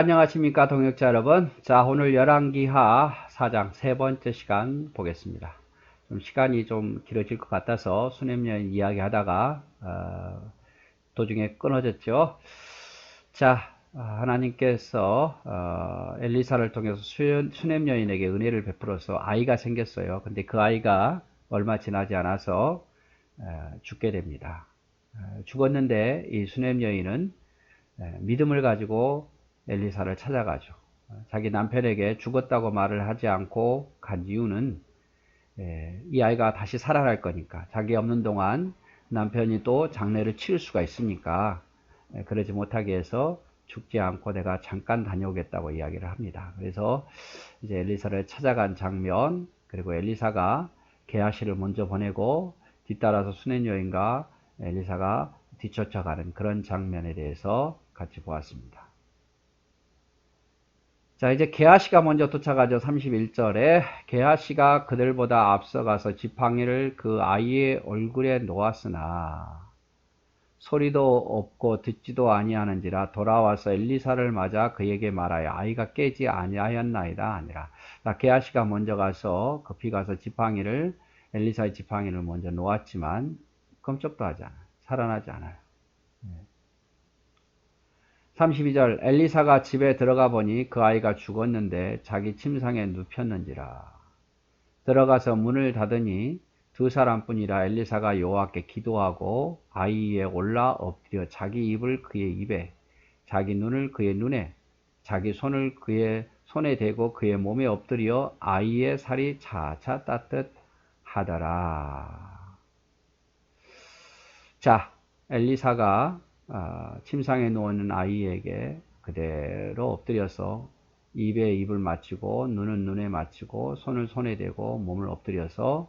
안녕하십니까 동역자 여러분. 자, 오늘 열왕기하 4장 세 번째 시간 보겠습니다. 시간이 좀 길어질 것 같아서 수냄여인 이야기 하다가 도중에 끊어졌죠. 자, 하나님께서 엘리사를 통해서 수냄여인에게 은혜를 베풀어서 아이가 생겼어요. 근데 그 아이가 얼마 지나지 않아서 죽게 됩니다. 죽었는데 이 수냄여인은 믿음을 가지고 엘리사를 찾아가죠. 자기 남편에게 죽었다고 말을 하지 않고 간 이유는 이 아이가 다시 살아날 거니까, 자기 없는 동안 남편이 또 장례를 치를 수가 있으니까 그러지 못하게 해서 죽지 않고 내가 잠깐 다녀오겠다고 이야기를 합니다. 그래서 이제 엘리사를 찾아간 장면, 그리고 엘리사가 게하시를 먼저 보내고 뒤따라서 수낸 여인과 엘리사가 뒤쫓아가는 그런 장면에 대해서 같이 보았습니다. 자, 이제 게하시가 먼저 도착하죠. 31절에 게하시가 그들보다 앞서가서 지팡이를 그 아이의 얼굴에 놓았으나 소리도 없고 듣지도 아니하는지라 돌아와서 엘리사를 맞아 그에게 말하여 아이가 깨지 아니하였나이다 하니라. 자, 게하시가 먼저 가서 급히 가서 지팡이를 엘리사의 지팡이를 먼저 놓았지만 끔찍도 하지 않아요. 살아나지 않아요. 32절 엘리사가 집에 들어가 보니 그 아이가 죽었는데 자기 침상에 눕혔는지라. 들어가서 문을 닫으니 두 사람뿐이라. 엘리사가 여호와께 기도하고 아이 위에 올라 엎드려 자기 입을 그의 입에, 자기 눈을 그의 눈에, 자기 손을 그의 손에 대고 그의 몸에 엎드려 아이의 살이 차차 따뜻하더라. 자, 엘리사가 침상에 누워있는 아이에게 그대로 엎드려서 입에 입을 맞추고 눈은 눈에 맞추고 손을 손에 대고 몸을 엎드려서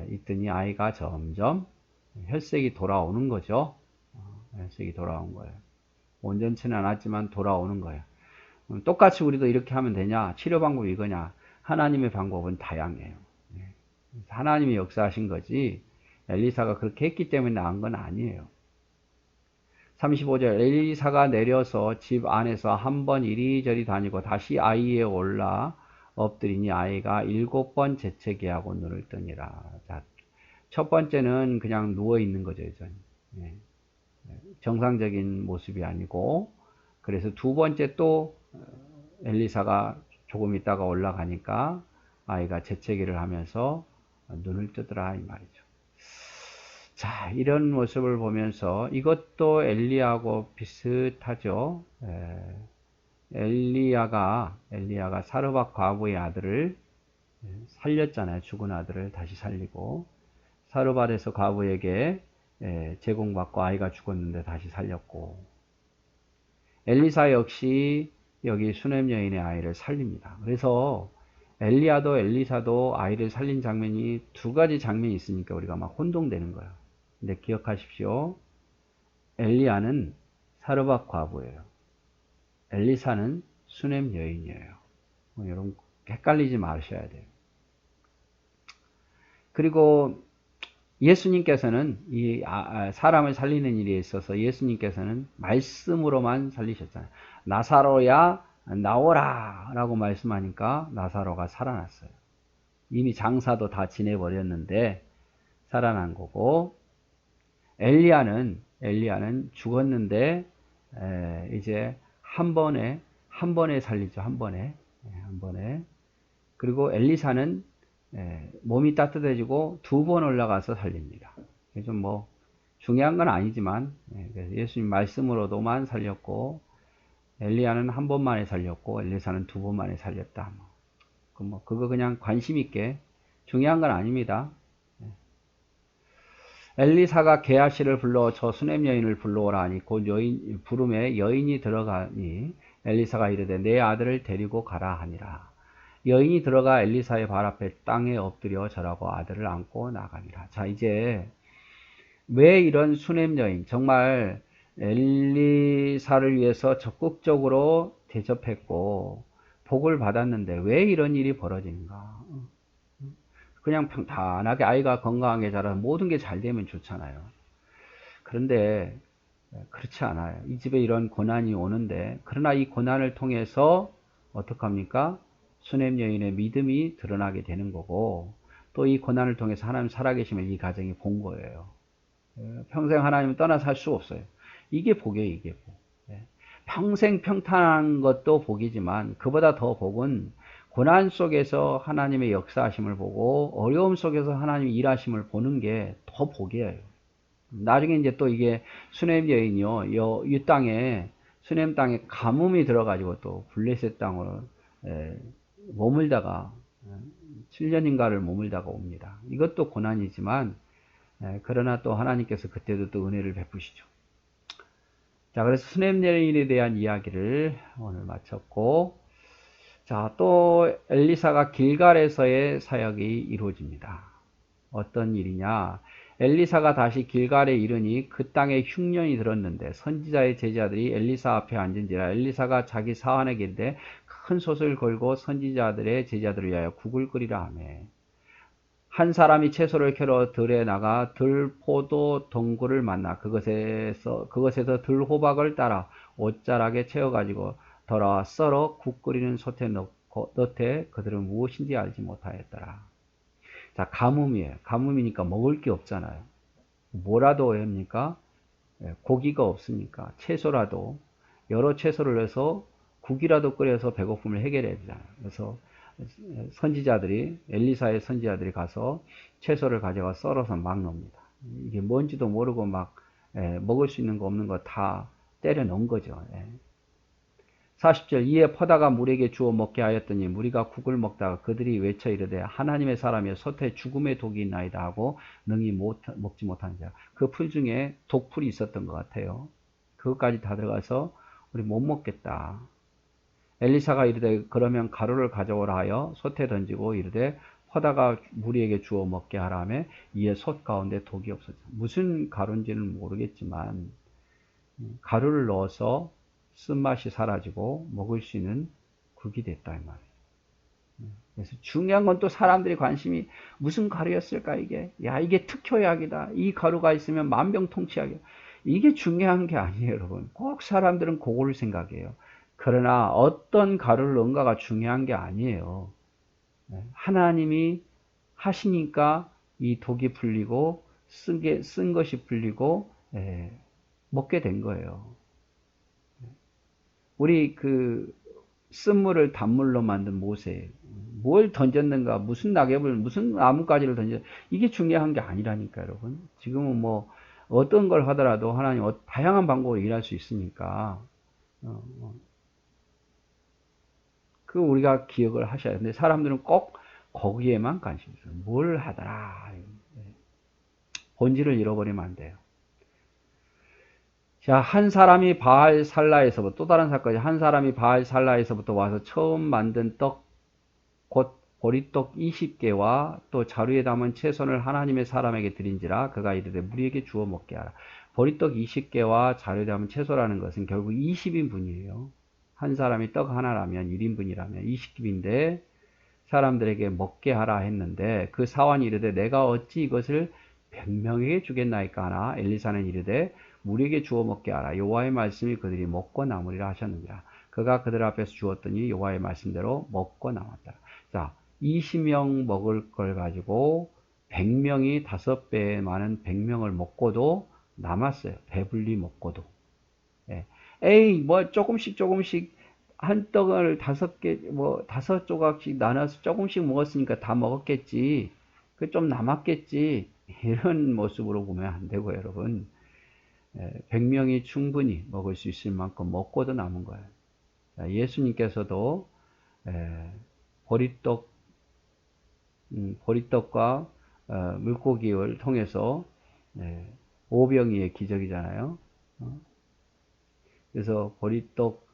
있더니 아이가 점점 혈색이 돌아오는 거죠. 혈색이 돌아온 거예요. 온전치는 않았지만 돌아오는 거예요. 똑같이 우리도 이렇게 하면 되냐? 치료 방법이 이거냐? 하나님의 방법은 다양해요. 하나님이 역사하신 거지 엘리사가 그렇게 했기 때문에 나은 건 아니에요. 35절 엘리사가 내려서 집 안에서 한 번 이리저리 다니고 다시 아이에 올라 엎드리니 아이가 7번 재채기 하고 눈을 뜨니라. 자, 첫 번째는 그냥 누워 있는 거죠. 정상적인 모습이 아니고, 그래서 두 번째 또 엘리사가 조금 있다가 올라가니까 아이가 재채기를 하면서 눈을 뜨더라 이 말이죠. 자, 이런 모습을 보면서 이것도 엘리야하고 비슷하죠. 엘리야가 사르밧 과부의 아들을 살렸잖아요. 죽은 아들을 다시 살리고, 사르밧에서 과부에게 제공받고 아이가 죽었는데 다시 살렸고, 엘리사 역시 여기 수넴 여인의 아이를 살립니다. 그래서 엘리야도 엘리사도 아이를 살린 장면이 두 가지 장면이 있으니까 우리가 막 혼동되는 거예요. 근데 기억하십시오. 엘리야는 사르밧 과부예요. 엘리사는 수넴 여인이에요. 여러분 헷갈리지 마셔야 돼요. 그리고 예수님께서는 이 사람을 살리는 일에 있어서 예수님께서는 말씀으로만 살리셨잖아요. 나사로야 나오라 라고 말씀하니까 나사로가 살아났어요. 이미 장사도 다 지내버렸는데 살아난 거고, 엘리야는 죽었는데 이제 한 번에 살리죠. 한 번에. 그리고 엘리사는 몸이 따뜻해지고 두 번 올라가서 살립니다. 좀 뭐 중요한 건 아니지만 그래서 예수님 말씀으로도만 살렸고, 엘리야는 한 번만에 살렸고 엘리사는 두 번만에 살렸다. 그거 그냥 관심 있게, 중요한 건 아닙니다. 엘리사가 게하시를 불러 저 수넴 여인을 불러오라 하니 곧 여인 부름에 여인이 들어가니 엘리사가 이르되 내 아들을 데리고 가라 하니라. 여인이 들어가 엘리사의 발 앞에 땅에 엎드려 절하고 아들을 안고 나가니라. 자, 이제 왜 이런 수넴 여인, 정말 엘리사를 위해서 적극적으로 대접했고 복을 받았는데 왜 이런 일이 벌어지는가? 그냥 평탄하게 아이가 건강하게 자라서 모든 게 잘 되면 좋잖아요. 그런데 그렇지 않아요. 이 집에 이런 고난이 오는데, 그러나 이 고난을 통해서 어떡합니까? 수냄 여인의 믿음이 드러나게 되는 거고, 또 이 고난을 통해서 하나님 살아계심을 이 가정이 본 거예요. 평생 하나님을 떠나 살 수 없어요. 이게 복이에요, 이게 복. 평생 평탄한 것도 복이지만 그보다 더 복은 고난 속에서 하나님의 역사하심을 보고 어려움 속에서 하나님의 일하심을 보는 게 더 복이에요. 나중에 이제 또 이게 수냄 여인이요, 이 땅에, 수냄 땅에 가뭄이 들어가지고 또 블레셋 땅으로 머물다가 7년인가를 머물다가 옵니다. 이것도 고난이지만 그러나 또 하나님께서 그때도 또 은혜를 베푸시죠. 자, 그래서 수냄 여인에 대한 이야기를 오늘 마쳤고, 자, 또 엘리사가 길갈에서의 사역이 이루어집니다. 어떤 일이냐? 엘리사가 다시 길갈에 이르니 그 땅에 흉년이 들었는데 선지자의 제자들이 엘리사 앞에 앉은지라 엘리사가 자기 사환에게 이르되 큰 솥을 걸고 선지자들의 제자들을 위하여 국을 끓이라 하며 한 사람이 채소를 캐러 들에 나가 들포도 덩굴을 만나 그것에서 들호박을 따라 옷자락에 채워가지고 돌아와 썰어 국 끓이는 솥에 넣되 그들은 무엇인지 알지 못하였더라. 자, 가뭄이에요. 가뭄이니까 먹을 게 없잖아요. 뭐라도 합니까? 고기가 없으니까 채소라도 여러 채소를 넣어서 국이라도 끓여서 배고픔을 해결해야 되잖아요. 그래서 선지자들이 엘리사의 선지자들이 가서 채소를 가져가 썰어서 막 넣습니다. 이게 뭔지도 모르고 막 먹을 수 있는 거 없는 거 다 때려 넣은 거죠. 40절 이에 퍼다가 물에게 주어 먹게 하였더니 무리가 국을 먹다가 그들이 외쳐 이르되 하나님의 사람이여 솥에 죽음의 독이 있나이다 하고 능히 먹지 못하는 자. 그 풀 중에 독풀이 있었던 것 같아요. 그것까지 다 들어가서 우리 못 먹겠다. 엘리사가 이르되 그러면 가루를 가져오라 하여 솥에 던지고 이르되 퍼다가 무리에게 주어 먹게 하라며 이에 솥 가운데 독이 없었다. 무슨 가루인지는 모르겠지만 가루를 넣어서 쓴맛이 사라지고 먹을 수 있는 국이 됐다 이 말이에요. 그래서 중요한 건 또 사람들이 관심이 무슨 가루였을까 이게. 야, 이게 특효약이다. 이 가루가 있으면 만병통치약이야. 이게 중요한 게 아니에요, 여러분. 꼭 사람들은 그거를 생각해요. 그러나 어떤 가루를 넣은가가 중요한 게 아니에요. 하나님이 하시니까 이 독이 풀리고 쓴 것이 풀리고 먹게 된 거예요. 우리 그 쓴물을 단물로 만든 모세 뭘 던졌는가, 무슨 낙엽을, 무슨 나뭇가지를 던졌, 이게 중요한 게 아니라니까, 여러분. 지금은 뭐 어떤 걸 하더라도 하나님 다양한 방법으로 일할 수 있으니까 그 우리가 기억을 하셔야 돼요. 근데 사람들은 꼭 거기에만 관심이 있어요. 뭘 하더라. 본질을 잃어버리면 안 돼요. 자, 한 사람이 바알 살라에서부터, 또 다른 사건이 한 사람이 바알 살라에서부터 와서 처음 만든 떡, 곧 보리떡 20개와 또 자루에 담은 채소를 하나님의 사람에게 드린지라 그가 이르되 무리에게 주어 먹게 하라. 보리떡 20개와 자루에 담은 채소라는 것은 결국 20인분이에요. 한 사람이 떡 하나라면 1인분이라면 20인데 사람들에게 먹게 하라 했는데 그 사환이 이르되 내가 어찌 이것을 100명에게 주겠나이까 하나 엘리사는 이르되 무리에게 주어 먹게 하라. 여호와의 말씀이 그들이 먹고 남으리라 하셨느니라. 그가 그들 앞에서 주었더니 여호와의 말씀대로 먹고 남았다. 자, 20명 먹을 걸 가지고 100명이 5배 많은 100명을 먹고도 남았어요. 배불리 먹고도. 에이, 뭐 조금씩 한 떡을 5개, 뭐 5조각씩 나눠서 조금씩 먹었으니까 다 먹었겠지. 그 좀 남았겠지. 이런 모습으로 보면 안 되고, 여러분. 100명이 충분히 먹을 수 있을 만큼 먹고도 남은 거예요. 예수님께서도 보리떡과 물고기를 통해서 오병이의 기적이잖아요. 그래서 보리떡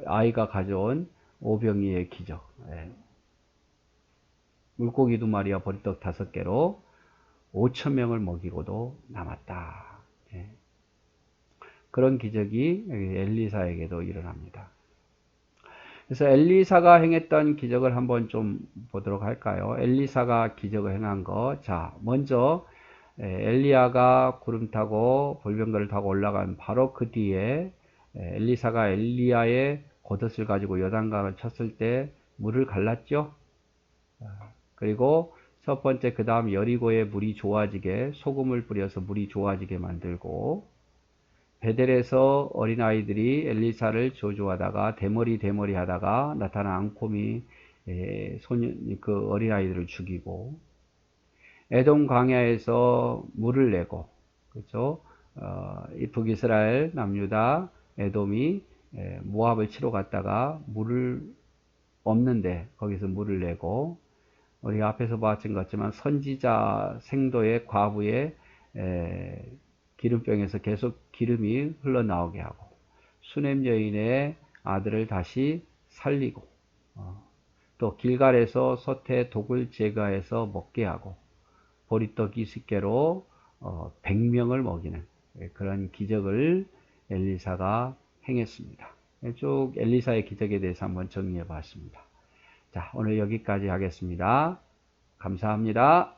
아이가 가져온 오병이의 기적. 물고기 2마리와 보리떡 5개로 5,000명을 먹이고도 남았다. 그런 기적이 엘리사에게도 일어납니다. 그래서 엘리사가 행했던 기적을 한번 좀 보도록 할까요? 엘리사가 기적을 행한 거. 자, 먼저 엘리야가 구름 타고 볼병거를 타고 올라간 바로 그 뒤에 엘리사가 엘리야의 겉옷을 가지고 요단강을 쳤을 때 물을 갈랐죠. 그리고 첫 번째 그 다음 여리고의 물이 좋아지게 소금을 뿌려서 물이 좋아지게 만들고, 베델에서 어린아이들이 엘리사를 저주하다가 대머리 하다가 나타난 앙콤이 그 어린아이들을 죽이고, 에돔 광야에서 물을 내고, 그렇죠? 이 북이스라엘 남유다 에돔이 모압을 치러 갔다가 물을 없는데 거기서 물을 내고, 우리가 앞에서 봤던 것 같지만 선지자 생도의 과부의 기름병에서 계속 기름이 흘러나오게 하고, 수넴 여인의 아들을 다시 살리고, 또 길갈에서 솥에 독을 제거해서 먹게 하고, 보리떡 20개로 100명을 먹이는 그런 기적을 엘리사가 행했습니다. 쭉 엘리사의 기적에 대해서 한번 정리해 봤습니다. 자, 오늘 여기까지 하겠습니다. 감사합니다.